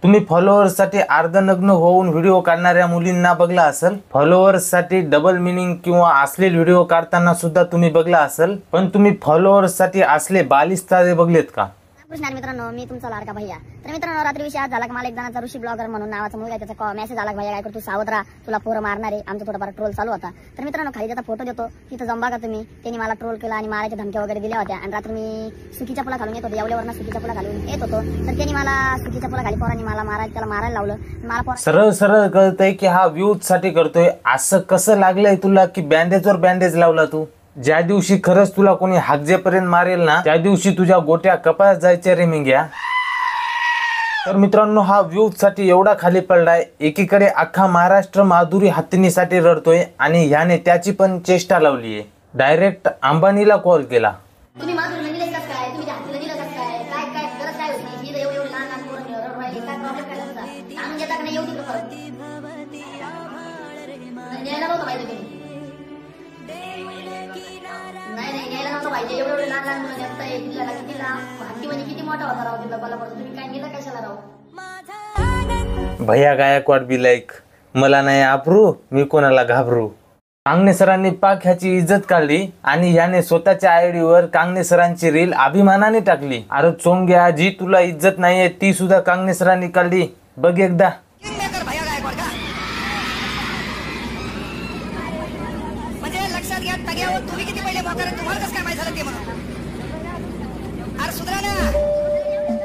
तुम्ही फॉलोअर्ससाठी अर्धनग्न होऊन व्हिडिओ काढणाऱ्या मुलींना बघला असेल, फॉलोअर्ससाठी डबल मिनिंग किंवा अश्लील व्हिडिओ काढताना सुद्धा तुम्ही बघला असेल, पण तुम्ही फॉलोअर्ससाठी असले बालिस्तारे बघलेत का? नमस्कार मित्रांनो, मी तुमचा लाडका भैया. तर मित्रांनो, रात्री विषय आज झाला की मला एक जणाचा ऋषी ब्लॉगर म्हणून नावाचा मुलगा आहे, त्याचा मेसेज आला, भैया काय करतो, सावध राहा, तुला पोरं मारणार आहे. आमचा थोडाफार ट्रोल चालू होता. तर मित्रांनो, खाली त्याचा फोटो देतो, तिथं जाऊन बघा तुम्ही. त्यांनी मला ट्रोल केला आणि मारायच्या धमक्या वगैरे दिल्या होत्या. आणि रात्री मी सुकीच्या पुला घालून येत होतो, एवढ्यावरनं सुकीच्या पुला घालून येत होतो. तर त्यांनी मला सुकीच्या पुला खाली पोरांनी मला त्याला मारायला लावलं. मला सरळ सरळ कळतंय की हा व्ह्यूज साठी करतोय. असं कसं लागलंय तुला की बँडेजवर बँडेज लावला तू? ज्या दिवशी खरंच तुला कोणी हागजेपर्यंत मारेल ना, त्या दिवशी तुझ्या गोट्या कपाळात जायच्या रे मिंग्या. तर मित्रांनो, हा व्ह्यूज साठी एवढा खाली पडलाय. एकीकडे अख्खा महाराष्ट्र माधुरी हत्तीनीसाठी रडतोय आणि ह्याने त्याची पण चेष्टा लावलीये. डायरेक्ट अंबानीला कॉल केला. तुम्ही माधुरी दिले कसं काय, तुम्ही हातीला दिलं कसं काय, काय काय गरज काय होती, ही एवढी लहान लहान पोरं रडू राहिली, काय प्रॉब्लेम काय झाला? आणून देता का नाही एवढी परत न्यायला नव्हतं पाहिजे तुम्ही. नाही न्यायला नव्हतं पाहिजे. एवढे लहान लहान मुलं नेताय तिला कितीला हत्ती म्हणजे किती मोठा होता राव तिथं कोल्हापूर. तुम्ही काय नेलं कशाला राव? भैया गायकवाड बी लाईक, मला नाही आपरू, मी कोणाला घाबरू. कांगणे सरांनी पाक ह्याची इज्जत काढली आणि ह्याने स्वतःच्या आयडीवर कांगणे सरांची रील अभिमानाने टाकली. अरे चोंग्या, जी तुला इज्जत नाहीये ती सुद्धा कांगणे सरांनी काढली. बघ एकदा. लक्षात घ्या तग्यावर तुम्ही किती पहिले मोकार, तुम्हाला कसं काय माहित झालं ते म्हणून? अरे सुधरा ना.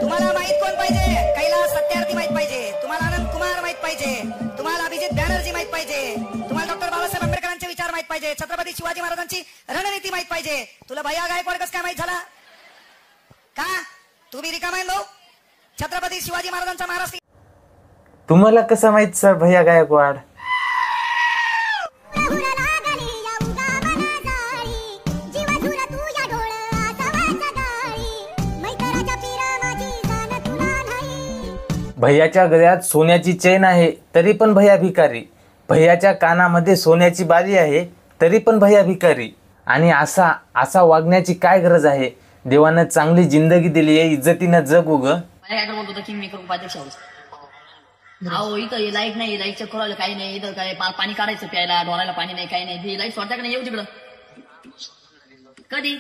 तुम्हाला माहित कोण पाहिजे? कैलास सत्यार्थी माहित पाहिजे, तुम्हाला आनंद कुमार माहित पाहिजे, तुम्हाला अभिजित बॅनर्जी माहित पाहिजे, तुम्हाला डॉक्टर बाबासाहेब आंबेडकरांचे विचार माहित पाहिजे, छत्रपती शिवाजी महाराजांची रणनीती माहित पाहिजे. तुला भैया गायकवाड कसं काय माहित झाला का? तुम्ही रिकामा भाऊ. छत्रपती शिवाजी महाराजांचा महाराष्ट्र तुम्हाला कसं माहित सर भैया गायकवाड? भैयाच्या गळ्यात सोन्याची चेन आहे तरी पण भैया भिकारी. भैयाच्या कानामध्ये सोन्याची बाली आहे तरी पण भैया भिकारी. आणि असा वागण्याची काय गरज आहे? देवानं चांगली जिंदगी दिली आहे, इज्जतीनं जग उग. अहो इथं लाईट नाही, लाईट चेक करायला काही नाही, इथं काय पाणी काढायचं प्यायला, डोळायला पाणी नाही, काही नाही. लाईट सोडता का नाही? येऊ तिकडं. कधी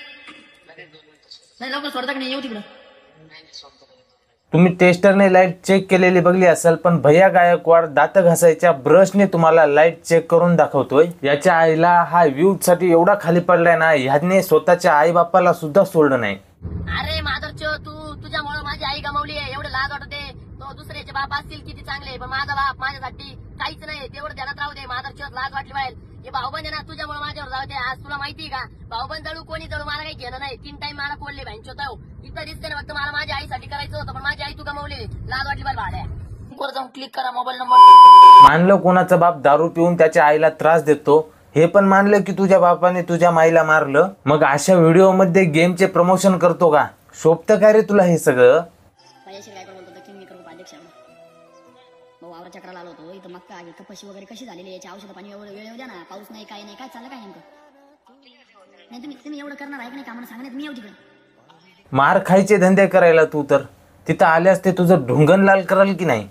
नाही लवकर सोडता का नाही? येऊ तिकडं. तुम्ही टेस्टरने लाईट चेक केलेली बघली असेल, पण भैया गायकवाड दात घासायच्या ब्रशने तुम्हाला लाईट चेक करून दाखवतोय. याच्या आईला हा व्ह्यूज साठी एवढा खाली पडलाय ना, ह्याने स्वतःच्या आई बापाला सुद्धा सोडलं नाही. अरे माधरचो, तुझ्यामुळे माझी आई गमावली आहे. एवढं लाज वाटते. तो दुसऱ्याचे बाप असतील किती चांगले, पण माझा बाप माझ्यासाठी काहीच नाही. तेवढं ध्यानात राहू दे. माधरचो, लाज वाटली पाहिजे. हे भाऊबंद आहे ना, तुझ्यामुळे माझ्यावर जाऊ दे. आज तुला माहिती का, भाऊबंद जळू कोणी जळू, मला काही घेणं नाही. 3 टाइम मला कोल्हे भांचोत इथं दिसते ना. फक्त मला माझ्या आईसाठी करायचं होतं, पण माझी आई तू गमावली. लाज वाटली पाहिजे. भाड्या वर जाऊन क्लिक करा मोबाईल नंबर. मानलं कोणाचा बाप दारू पिऊन त्याच्या आईला त्रास देतो, हे पण मानलं की तुझ्या बापाने तुझ्या माईला मारलं. मग अशा व्हिडिओ मध्ये गेमचे प्रमोशन करतो का? शोभतं काय रे तुला हे सगळं? भाऊ आवरा चक्राला आलो होतो. इथं मक्का आहे, कपाशी वगैरे कशी झालेली, याची औषध पाणी एवढं वेळ द्या ना. पाऊस नाही, काय नाही, काय चाललं काय नेमकं? नाही तुम्ही एवढं करणार आहे की नाही कामाला सांगण्यात मी येऊ तिकडे. मार खायचे धंदे करायला तू तर तिथं आल्यास ते तुझं ढुंगण लाल कराल की नाही?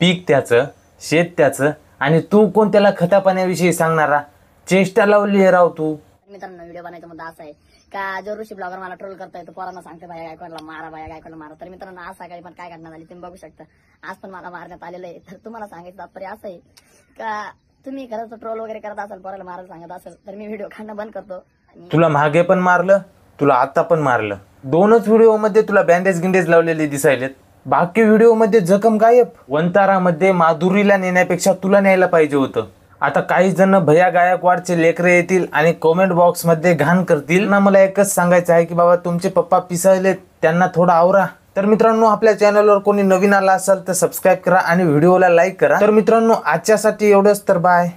पीक त्याचं, शेत त्याचं, आणि तू कोण त्याला खता पाण्याविषयी सांगणारा? चेष्टा लावली आहे राव तू. मित्रांनो, व्हिडिओ बनायचा मुद्दा असा आहे का, जो ऋषी ब्लॉगर मला ट्रोल करतोय तो पोरांना सांगते भैया गायकवाडला मारा, भैया गायकवाडला मारा. तर मित्रांनो, आज सकाळी पण काय घटना झाली तुम्ही बघू शकता. आज पण मला मारण्यात आलेलं आहे. तर तुम्हाला सांगायचं तात्पर्य असं आहे का, तुम्ही खरंच ट्रोल वगैरे करत असाल, पोराला मारायला सांगत असेल, तर मी व्हिडिओ काढणं बंद करतो. तुला मागे पण मारलं, तुला आता पण मारलं. 2च व्हिडिओ मध्ये तुला बँडेज गिंडेज लावलेले दिसायलेत. बाकी व्हिडिओ मध्ये जखम गायब. वंतारामध्ये माधुरीला नेण्यापेक्षा तुला न्यायला पाहिजे होतं. आता काही जण भैया गायकवाडचे लेकरे येतील आणि कमेंट बॉक्स मध्ये घाण करतील ना. मला एकच सांगायचं आहे की बाबा, तुमचे पप्पा पिसाळलेत, त्यांना थोडा आवरा. तर मित्रांनो, आपल्या चॅनलवर कोणी नवीन आला असेल तर सबस्क्राईब करा आणि व्हिडिओला लाईक करा. तर मित्रांनो, आजच्यासाठी एवढंच. तर बाय.